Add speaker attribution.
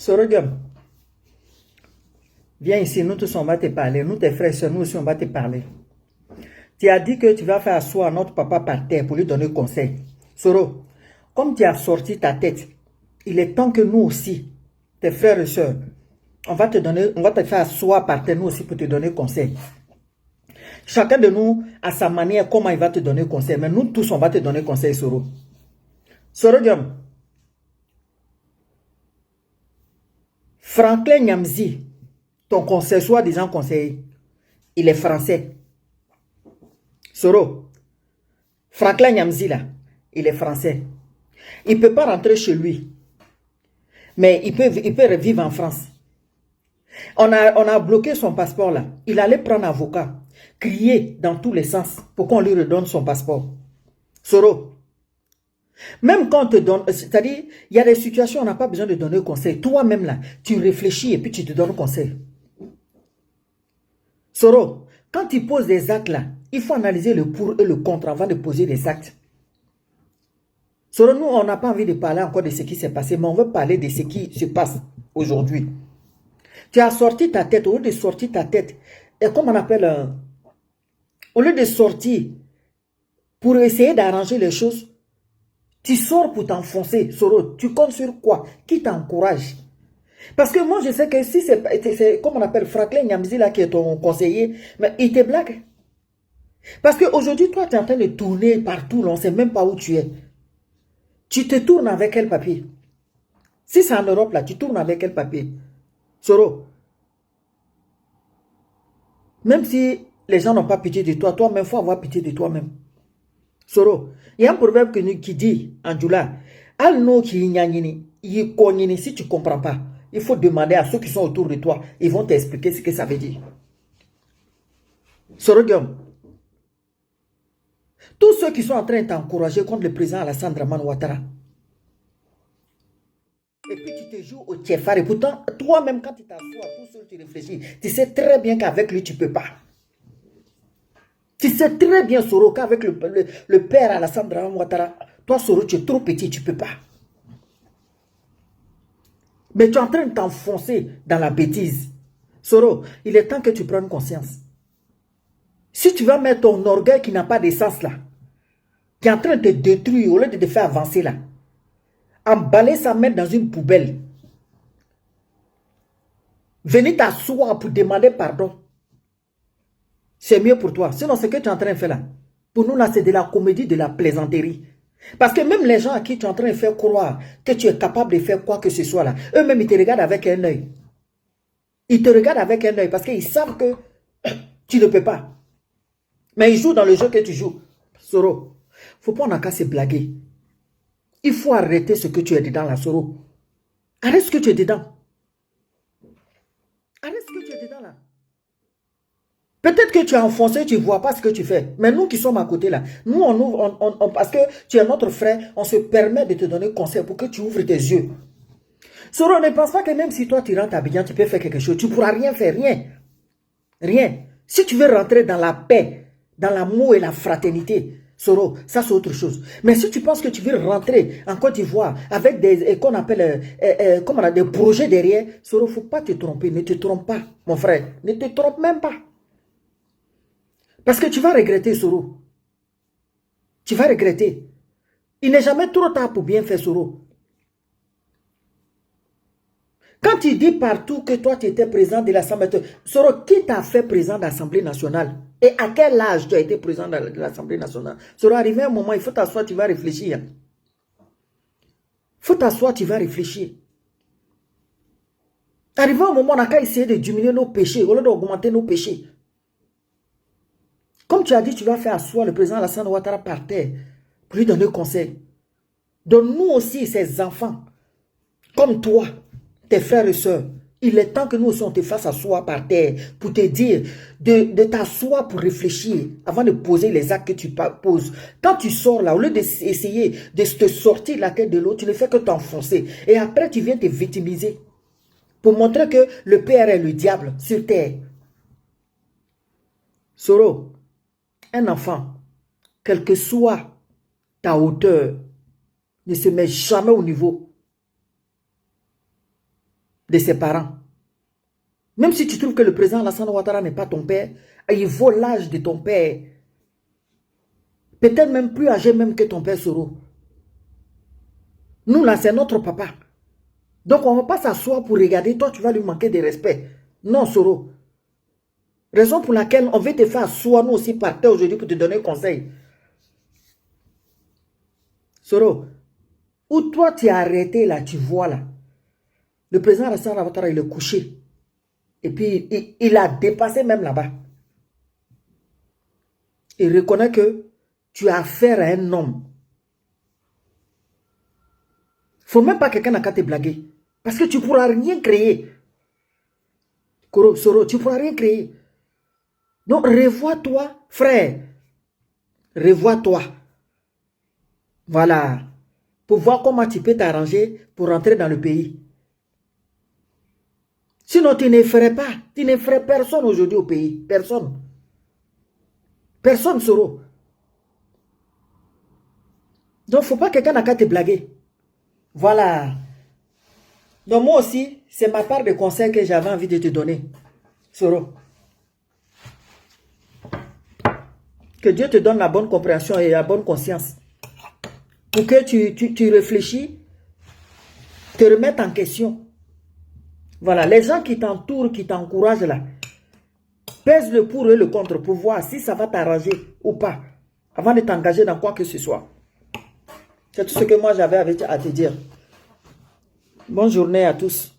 Speaker 1: Sorogum, viens ici, nous tous on va te parler. Nous, tes frères et sœurs, nous aussi on va te parler. Tu as dit que tu vas faire asseoir notre papa par terre pour lui donner conseil. Soro, comme tu as sorti ta tête, il est temps que nous aussi, tes frères et sœurs, on va te faire asseoir par terre nous aussi pour te donner conseil. Chacun de nous, à sa manière, comment il va te donner conseil. Mais nous tous, on va te donner conseil, Soro. Sorogum, Franklin Nyamzi, ton conseil, soi-disant conseiller, il est français. Soro, Franklin Nyamzi là, il est français. Il ne peut pas rentrer chez lui. Mais il peut revivre en France. On a bloqué son passeport là. Il allait prendre un avocat, crier dans tous les sens pour qu'on lui redonne son passeport. Soro, même quand on te donne, c'est-à-dire, il y a des situations où on n'a pas besoin de donner conseil. Toi-même là, tu réfléchis et puis tu te donnes conseil. Soro, quand tu poses des actes là, il faut analyser le pour et le contre avant de poser des actes. Soro, nous, on n'a pas envie de parler encore de ce qui s'est passé, mais on veut parler de ce qui se passe aujourd'hui. Tu as sorti ta tête, au lieu de sortir ta tête, et comme on appelle, au lieu de sortir pour essayer d'arranger les choses, tu sors pour t'enfoncer. Soro, tu comptes sur quoi? Qui t'encourage? Parce que moi, je sais que si c'est comme on appelle Franklin Nyamzi là qui est ton conseiller, mais il te blague. Parce qu'aujourd'hui, toi, tu es en train de tourner partout, on ne sait même pas où tu es. Tu te tournes avec quel papier? Si c'est en Europe, là, tu tournes avec quel papier? Soro, même si les gens n'ont pas pitié de toi, toi-même, il faut avoir pitié de toi-même. Soro, il y a un proverbe qui dit en Djoula, Alno ki nyanyini, si tu ne comprends pas, il faut demander à ceux qui sont autour de toi, ils vont t'expliquer ce que ça veut dire. Sorogum, tous ceux qui sont en train de t'encourager contre le président Alassane Draman Ouattara, et puis tu te joues au tiefard, et pourtant, toi-même, quand tu t'assois, tout seul, tu réfléchis, tu sais très bien qu'avec lui, tu ne peux pas. Tu sais très bien, Soro, qu'avec le père Alassane Draman Ouattara, toi, Soro, tu es trop petit, tu ne peux pas. Mais tu es en train de t'enfoncer dans la bêtise. Soro, il est temps que tu prennes conscience. Si tu vas mettre ton orgueil qui n'a pas d'essence là, qui est en train de te détruire au lieu de te faire avancer là, emballer ça, mettre dans une poubelle, venir t'asseoir pour demander pardon, c'est mieux pour toi. Sinon, ce que tu es en train de faire là, pour nous là, c'est de la comédie, de la plaisanterie. Parce que même les gens à qui tu es en train de faire croire que tu es capable de faire quoi que ce soit là, eux-mêmes, ils te regardent avec un œil. Ils te regardent avec un œil parce qu'ils savent que tu ne peux pas. Mais ils jouent dans le jeu que tu joues. Soro, il ne faut pas en qu'à se blaguer. Il faut arrêter ce que tu es dedans là, Soro. Arrête ce que tu es dedans. Arrête ce que tu es dedans là. Peut-être que tu es enfoncé, tu ne vois pas ce que tu fais. Mais nous qui sommes à côté là, nous, parce que tu es notre frère, on se permet de te donner conseil pour que tu ouvres tes yeux. Soro, ne pense pas que même si toi tu rentres à Abidjan, tu peux faire quelque chose. Tu ne pourras rien faire, rien. Rien. Si tu veux rentrer dans la paix, dans l'amour et la fraternité, Soro, ça c'est autre chose. Mais si tu penses que tu veux rentrer en Côte d'Ivoire avec des, qu'on appelle, comme on a des projets derrière, Soro, il ne faut pas te tromper. Ne te trompe pas, mon frère. Ne te trompe même pas. Parce que tu vas regretter, Soro. Tu vas regretter. Il n'est jamais trop tard pour bien faire, Soro. Quand tu dis partout que toi tu étais président de l'Assemblée, Soro, qui t'a fait président de l'Assemblée nationale? Et à quel âge tu as été président de l'Assemblée nationale? Soro, arrivé un moment, il faut t'asseoir, tu vas réfléchir. Il faut t'asseoir, tu vas réfléchir. Arrivé un moment, on a qu'à essayer de diminuer nos péchés, au lieu d'augmenter nos péchés. Comme tu as dit, tu vas faire asseoir le président Alassane Ouattara par terre pour lui donner conseil. Donne-nous aussi, ces enfants, comme toi, tes frères et sœurs, il est temps que nous aussi on te fasse asseoir par terre pour te dire de t'asseoir pour réfléchir avant de poser les actes que tu poses. Quand tu sors là, au lieu d'essayer de te sortir la tête de l'autre, tu ne fais que t'enfoncer. Et après, tu viens te victimiser pour montrer que le Père est le diable sur terre. Soro, un enfant, quelle que soit ta hauteur, ne se met jamais au niveau. de ses parents. Même si tu trouves que le président Alassane Ouattara n'est pas ton père, il vaut l'âge de ton père. Peut-être même plus âgé même que ton père Soro. Nous là, c'est notre papa. Donc on ne va pas s'asseoir pour regarder, toi tu vas lui manquer de respect. Non, Soro. Raison pour laquelle on veut te faire asseoir, nous aussi par terre aujourd'hui pour te donner conseil. Soro, où toi tu es arrêté là, tu vois là. Le président Alassane Ouattara, il est couché. Et puis, il a dépassé même là-bas. Il reconnaît que tu as affaire à un homme. Il ne faut même pas quelqu'un n'a qu'à te blaguer. Parce que tu ne pourras rien créer. Soro, tu ne pourras rien créer. Donc, revois-toi, frère. Revois-toi. Voilà. Pour voir comment tu peux t'arranger pour rentrer dans le pays. Sinon, tu ne ferais pas. Tu ne ferais personne aujourd'hui au pays. Personne. Personne, Soro. Donc, il ne faut pas que quelqu'un n'a qu'à te blaguer. Voilà. Donc, moi aussi, c'est ma part de conseil que j'avais envie de te donner. Soro. Que Dieu te donne la bonne compréhension et la bonne conscience. Pour que tu réfléchis, te remettes en question. Voilà, les gens qui t'entourent, qui t'encouragent là, pèse le pour et le contre pour voir si ça va t'arranger ou pas, avant de t'engager dans quoi que ce soit. C'est tout ce que moi j'avais à te dire. Bonne journée à tous.